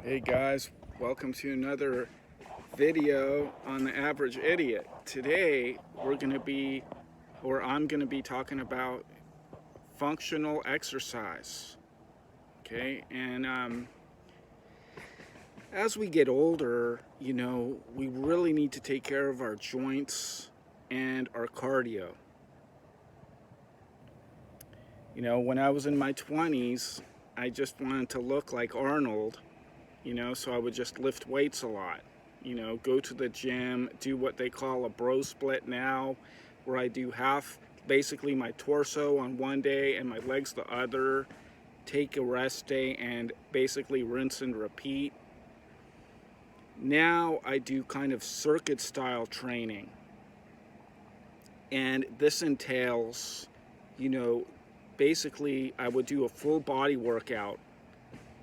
Hey guys, welcome to another video on the Average Idiot. Today I'm going to be talking about functional exercise. Okay, and as we get older, we really need to take care of our joints and our cardio. When I was in my 20s, I just wanted to look like Arnold. So I would just lift weights a lot, go to the gym, do what they call a bro split now, where I do half, basically my torso on one day and my legs the other, take a rest day, and basically rinse and repeat. Now I do kind of circuit style training, and this entails, basically I would do a full body workout,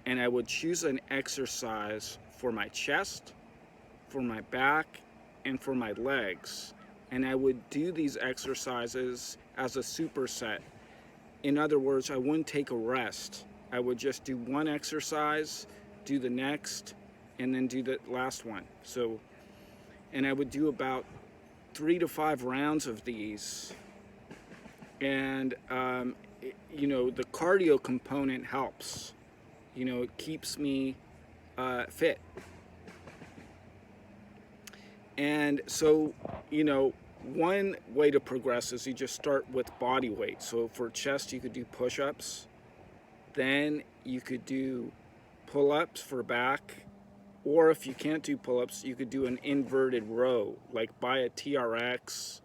and I would choose an exercise for my chest, for my back, and for my legs. And I would do these exercises as a superset. In other words, I wouldn't take a rest. I would just do one exercise, do the next, and then do the last one. And I would do about 3 to 5 rounds of these. And, the cardio component helps. It keeps me fit. And so, one way to progress is you just start with body weight. So for chest, you could do push-ups. Then you could do pull-ups for back. Or if you can't do pull-ups, you could do an inverted row, like buy a TRX,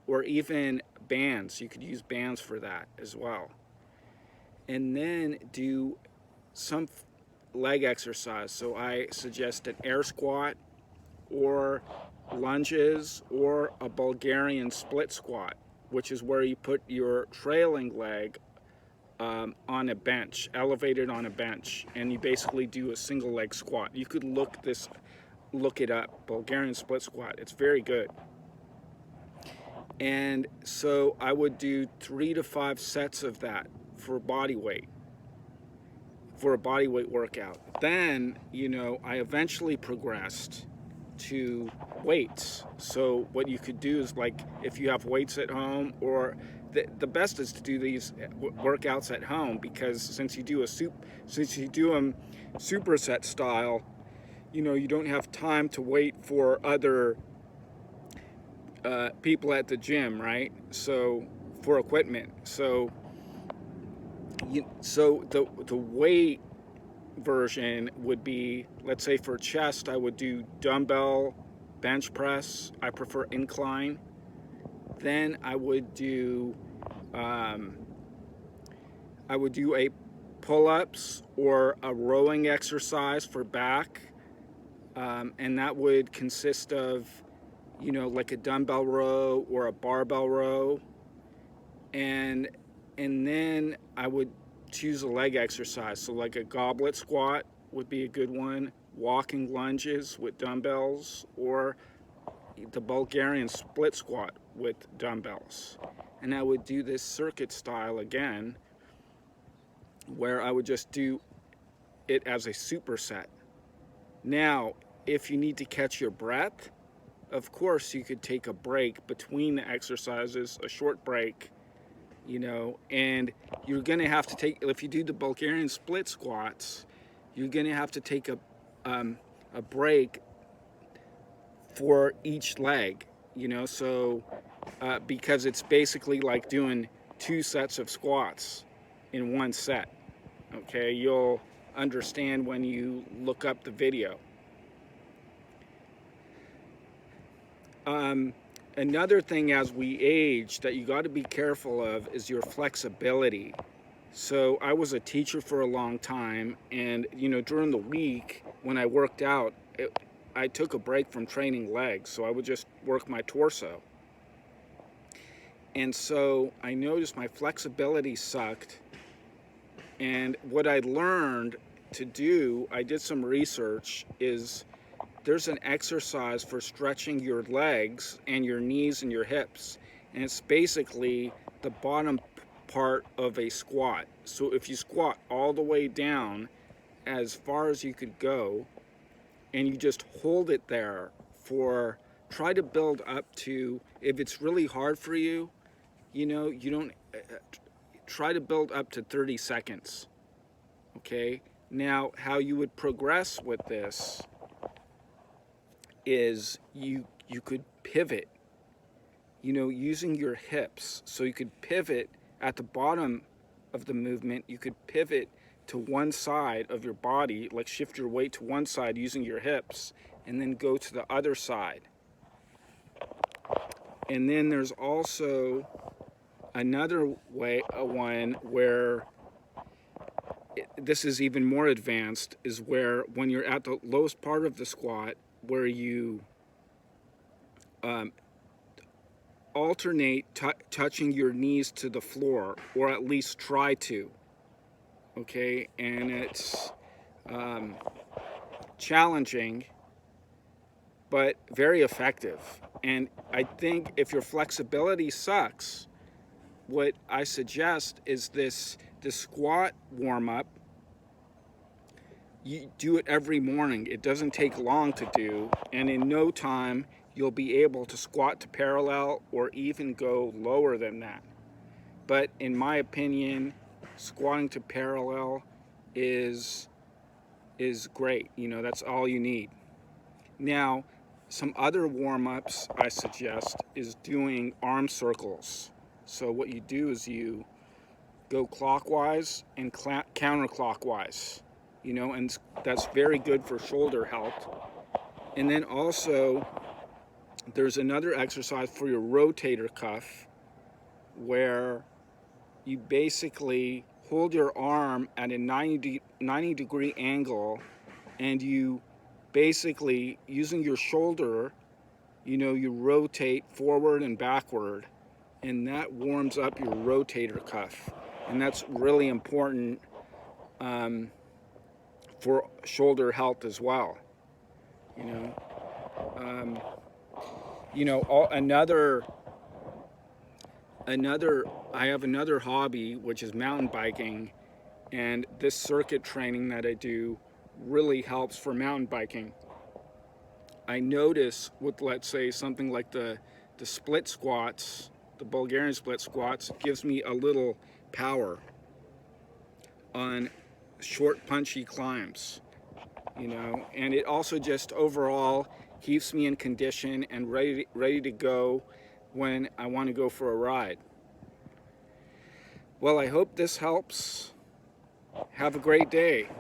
or even bands. You could use bands for that as well. And then do some leg exercise. So I suggest an air squat, or lunges, or a Bulgarian split squat, which is where you put your trailing leg on a bench, elevated on a bench, and you basically do a single leg squat. You could look it up, Bulgarian split squat. It's very good. And so I would do 3 to 5 sets of that for body weight, for a body weight workout. Then, I eventually progressed to weights. So what you could do is, like, if you have weights at home, or the best is to do these workouts at home, because since you do them superset style, you don't have time to wait for other people at the gym, right? So for equipment. So the weight version would be, let's say for chest, I would do dumbbell bench press. I prefer incline. Then I would do a pull-ups or a rowing exercise for back, and that would consist of, like a dumbbell row or a barbell row, and then I would choose a leg exercise. So like a goblet squat would be a good one, walking lunges with dumbbells, or the Bulgarian split squat with dumbbells. And I would do this circuit style again, where I would just do it as a superset. Now, if you need to catch your breath, of course you could take a break between the exercises, a short break, and you're going to have to take, if you do the Bulgarian split squats, you're going to have to take a break for each leg, because it's basically like doing 2 sets of squats in one set. Okay, you'll understand when you look up the video. Another thing as we age that you got to be careful of is your flexibility. So I was a teacher for a long time, and during the week when I worked out, I took a break from training legs, so I would just work my torso. And so I noticed my flexibility sucked, and what I learned to do, I did some research, is there's an exercise for stretching your legs and your knees and your hips, and it's basically the bottom part of a squat. So if you squat all the way down as far as you could go, and you just hold it there for, try to build up to, if it's really hard for you, you don't, try to build up to 30 seconds. Okay, now how you would progress with this is you could pivot, using your hips. So you could pivot at the bottom of the movement. You could pivot to one side of your body, like shift your weight to one side using your hips, and then go to the other side. And then there's also another way, one where this is even more advanced, is where when you're at the lowest part of the squat, where you alternate touching your knees to the floor, or at least try to. Okay, and it's challenging, but very effective. And I think if your flexibility sucks, what I suggest is this squat warm-up. You do it every morning. It doesn't take long to do, and in no time you'll be able to squat to parallel or even go lower than that. But in my opinion, squatting to parallel is great. That's all you need. Now, some other warm-ups I suggest is doing arm circles. So what you do is you go clockwise and counterclockwise, and that's very good for shoulder health. And then also, there's another exercise for your rotator cuff, where you basically hold your arm at a 90 degree angle, and you basically, using your shoulder, you rotate forward and backward, and that warms up your rotator cuff. And that's really important for shoulder health as well. I have another hobby, which is mountain biking, and this circuit training that I do really helps for mountain biking. I notice with, let's say, something like the split squats, the Bulgarian split squats, gives me a little power on short punchy climbs, and it also just overall keeps me in condition and ready to go when I want to go for a ride. Well, I hope this helps. Have a great day.